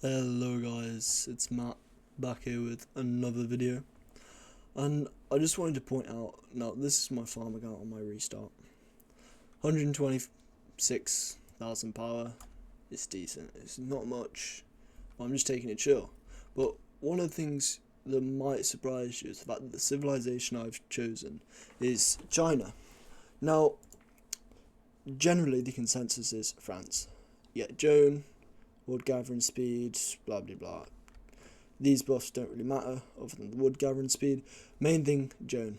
Hello guys, it's Matt back here with another video, and I just wanted to point out, now this is my farm account on my restart. 126,000 power, it's decent, it's not much, I'm just taking it chill. But one of the things that might surprise you is the fact that the civilization I've chosen is China. Now, generally the consensus is France. Yeah, Joan, wood gathering speed, blah blah blah. These buffs don't really matter other than the wood gathering speed. Main thing, Joan.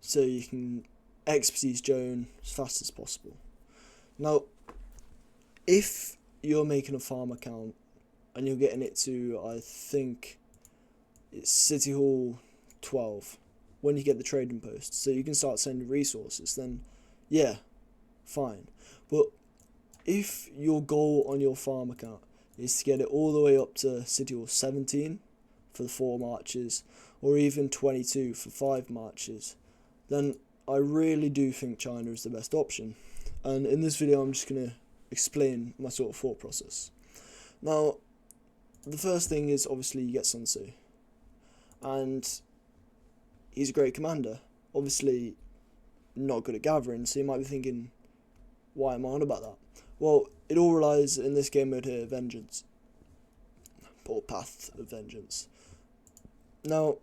So you can expertise Joan as fast as possible. Now, if you're making a farm account and you're getting it to, I think it's City Hall 12, when you get the trading post, so you can start sending resources, then yeah, fine. But if your goal on your farm account is to get it all the way up to City Hall 17 for the 4 marches, or even 22 for 5 marches, then I really do think China is the best option. And in this video I'm just going to explain my sort of thought process. Now, the first thing is obviously you get Sun Tzu, and he's a great commander. Obviously not good at gathering, so you might be thinking, why am I on about that? Well, it all relies in this game mode here, Vengeance, or Path of Vengeance. Now,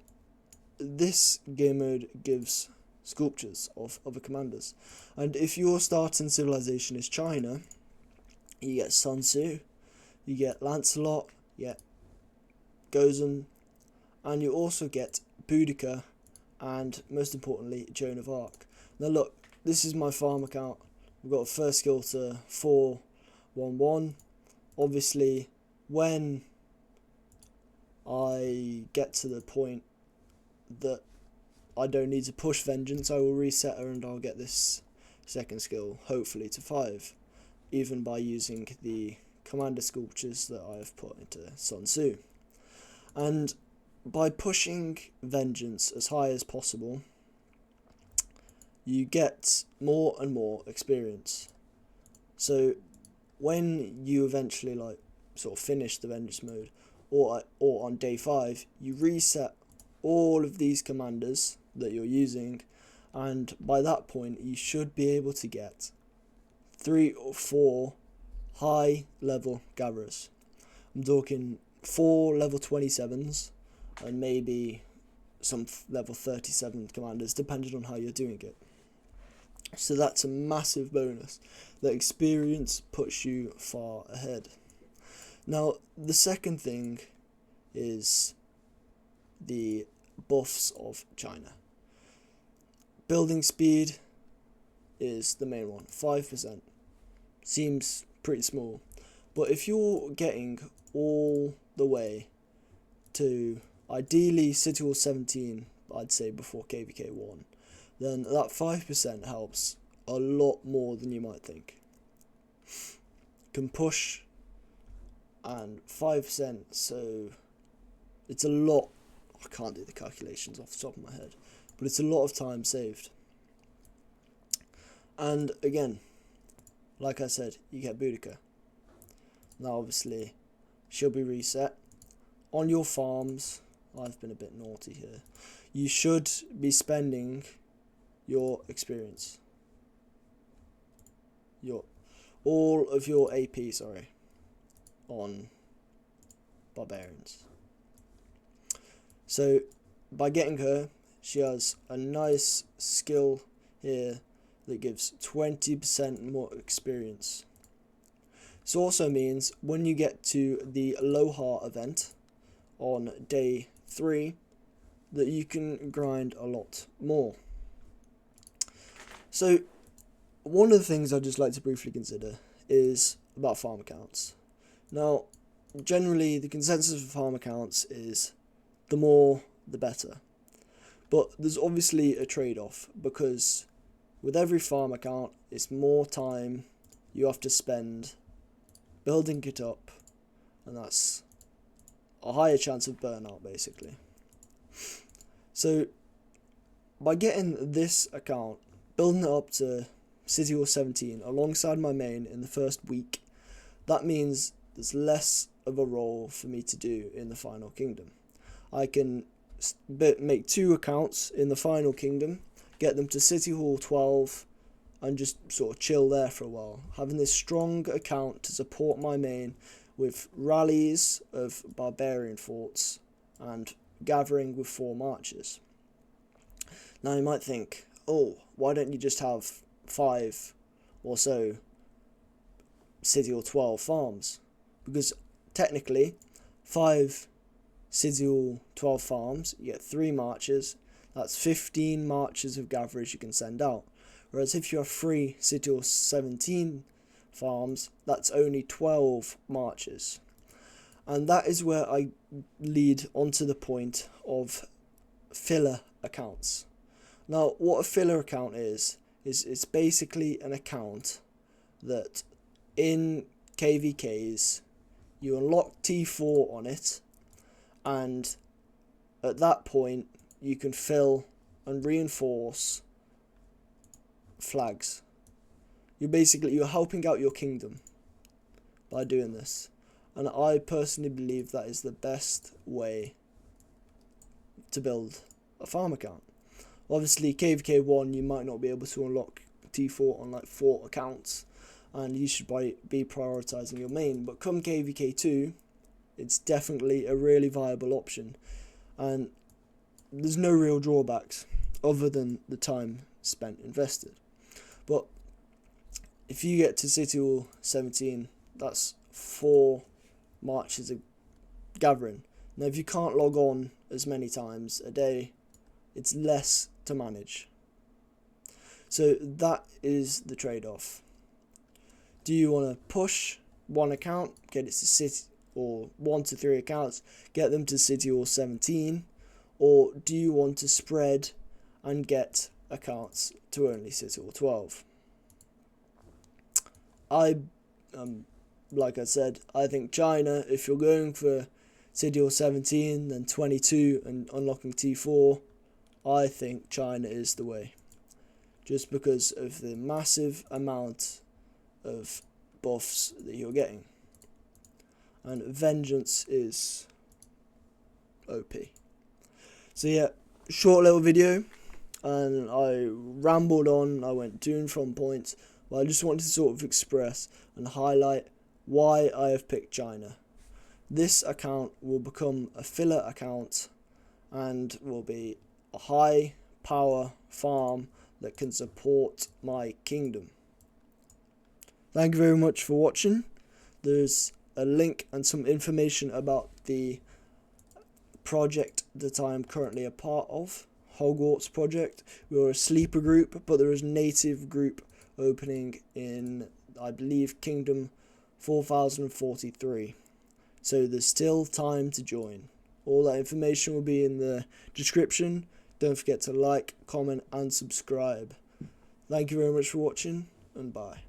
this game mode gives sculptures of other commanders, and if your starting civilization is China, you get Sun Tzu, you get Lancelot, you get Gozen, and you also get Boudica, and most importantly, Joan of Arc. Now look, this is my farm account. We've got a first skill to 411. Obviously, when I get to the point that I don't need to push Vengeance, I will reset her and I'll get this second skill, hopefully to 5, even by using the commander sculptures that I've put into Sun Tzu. And by pushing Vengeance as high as possible, you get more and more experience. So when you eventually sort of finish the Vengeance mode, or on day 5, you reset all of these commanders that you're using, and by that point you should be able to get 3 or 4 high level gatherers. I'm talking 4 level 27s and maybe some level 37 commanders, depending on how you're doing it. So that's a massive bonus. The experience puts you far ahead. Now, the second thing is the buffs of China. Building speed is the main one, 5%. Seems pretty small. But if you're getting all the way to ideally City Hall 17, I'd say before KVK 1, then that 5% helps a lot more than you might think. Can push, and 5%, so it's a lot. I can't do the calculations off the top of my head, but it's a lot of time saved. And again, like I said, you get Boudica. Now obviously she'll be reset on your farms. I've been a bit naughty here. You should be spending your experience, all of your AP, on barbarians. So by getting her, she has a nice skill here that gives 20% more experience. This also means when you get to the Aloha event on day 3, that you can grind a lot more. So one of the things I'd just like to briefly consider is about farm accounts. Now, generally the consensus for farm accounts is the more the better. But there's obviously a trade-off, because with every farm account it's more time you have to spend building it up, and that's a higher chance of burnout basically. So by getting this account, building it up to City Hall 17 alongside my main in the first week, that means there's less of a role for me to do in the final kingdom. I can make 2 accounts in the final kingdom, get them to City Hall 12, and just sort of chill there for a while, having this strong account to support my main with rallies of barbarian forts and gathering with 4 marches. Now you might think, oh, why don't you just have 5 or so City Hall 12 farms? Because technically 5 City Hall 12 farms, you get 3 marches, that's 15 marches of gatherers you can send out. Whereas if you have 3 City Hall 17 farms, that's only 12 marches. And that is where I lead onto the point of filler accounts. Now, what a filler account is it's basically an account that in KVKs you unlock T4 on it, and at that point you can fill and reinforce flags. You're helping out your kingdom by doing this, and I personally believe that is the best way to build a farm account. Obviously KVK 1 you might not be able to unlock T4 on like 4 accounts, and you should be prioritizing your main, but come KVK 2 it's definitely a really viable option, and there's no real drawbacks other than the time spent invested. But if you get to City Hall 17, that's 4 marches of gathering. Now if you can't log on as many times a day, it's less to manage. So that is the trade-off. Do you want to push 1 account, get it to City, or 1 to 3 accounts, get them to City Hall 17, or do you want to spread and get accounts to only City Hall 12? Like I said, I think China, if you're going for City Hall 17, then 22 and unlocking T4, I think China is the way. Just because of the massive amount of buffs that you're getting. And Vengeance is OP. So yeah, short little video, and I rambled on, I went to and from points, but I just wanted to sort of express and highlight why I have picked China. This account will become a filler account and will be a high power farm that can support my kingdom. Thank you very much for watching. There's a link and some information about the project that I am currently a part of, Hogwarts project. We're a sleeper group, but there is a native group opening in, I believe, Kingdom 4043. So there's still time to join. All that information will be in the description. Don't forget to like, comment and subscribe. Thank you very much for watching, and bye.